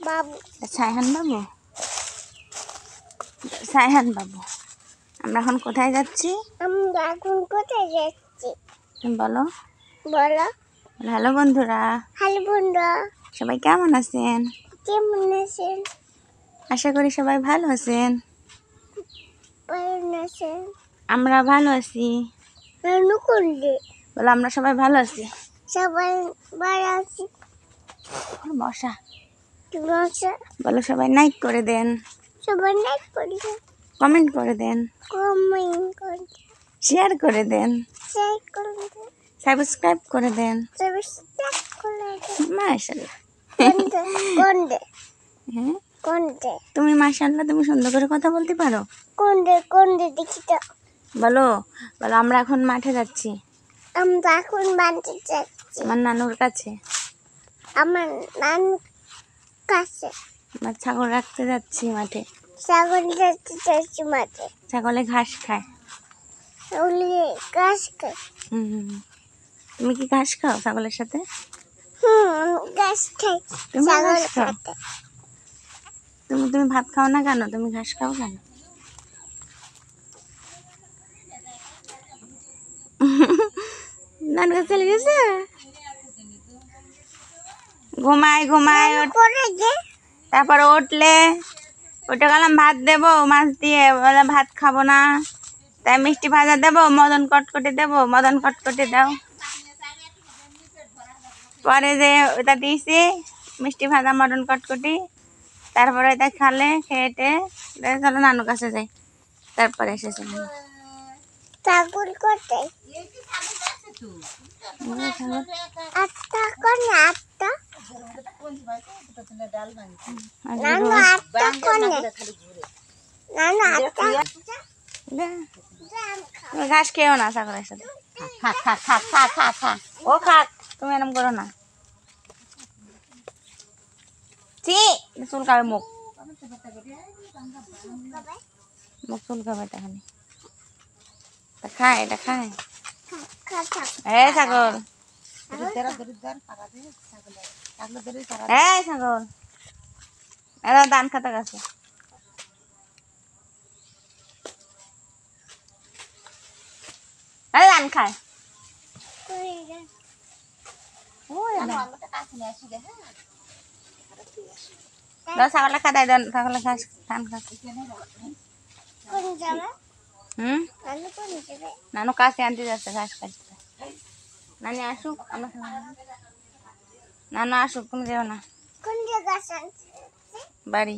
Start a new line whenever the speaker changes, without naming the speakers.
বাবু
সায়হান বাবু, সায়হান বাবু, আমরা এখন কোথায় যাচ্ছি?
আমরা এখন কোথায় যাচ্ছি?
তুমি বলো।
বলো।
হ্যালো বন্ধুরা,
হ্যালো বন্ধুরা,
সবাই কেমন আছেন?
কেমন আছেন?
আশা করি সবাই ভালো আছেন।
কেমন আছেন?
আমরা ভালো আছি।
রান্না করলে
বলো, আমরা সবাই ভালো আছি।
সবাই ভালো আছি।
মশা।
তুমি আছে?
বলো, সবাই লাইক করে দেন,
সবাই লাইক করবে,
কমেন্ট করে দেন,
কমেন্ট করবে,
শেয়ার করে দেন,
শেয়ার করবে,
সাবস্ক্রাইব করে দেন।
সাবস্ক্রাইব করবে।
মাশাআল্লাহ।
কোনডে
হ্যাঁ,
কোনডে
তুমি মাশাআল্লাহ, তুমি সুন্দর করে কথা বলতে পারো।
কোনডে দেখি তো।
বলো, বলো, আমরা এখন মাঠে যাচ্ছি,
আমরা এখন বাড়িতে যাচ্ছি
আমার নানুর কাছে।
আমার নানুর কাছে।
আমার ছাগল রাখতে যাচ্ছি মাঠে।
ছাগল যাচ্ছে যাচ্ছি মাঠে।
ছাগলে ঘাস খায়।
ছাগলে ঘাস খায়।
তুমি কি ঘাস খাও ছাগলের সাথে?
ঘাস খাই।
তুমি
ছাগল
ঘাস খাও?
খাতে।
তুমি ভাত খাও না কেন? তুমি ঘাস খাও কেন? নানু কাছে চলে গেছে। ঘুমায় ঘুমায়, তারপরে উঠে গেলাম ভাত দেবো মাছ দিয়ে, বলে ভাত খাবো না, তাই মিষ্টি ভাজা দেবো, মদন কটকটি দেবো, মদন কটকটি দাও। পরে যে ওটা দিয়েছি মিষ্টি ভাজা মদন কটকটি, তারপরে এটা খালে, খেয়েটে চলো নানু কাছে যাই, তারপরে এসেছে।
ছাগল কোথায়? আটটা কোনে? আটটা নানু, আটটা কোনে? নানু আটটা।
তুমি ঘাস খেয়েও না ছাগলের সাথে। খা খা খা খা খা খা, ও খাক, তুমি এরকম করো না। চুলকাবে মুখ, মুখ চুলকাবে। এটা খালি খায়, এটা খায়। এই ছাগল, এই ছাগল, এরা ধান খাতা গাছে। এই ধান খায়। ছাগলে খাতায় দেন, ছাগলে ঘাস ধান খাচ্ছে। নানু কাছে আনতে যাচ্ছে ঘাস কাটতে। নানি আসুক, আমরা নানু আসুক, তুমি যেও না।
কোন জায়গা?
বাড়ি।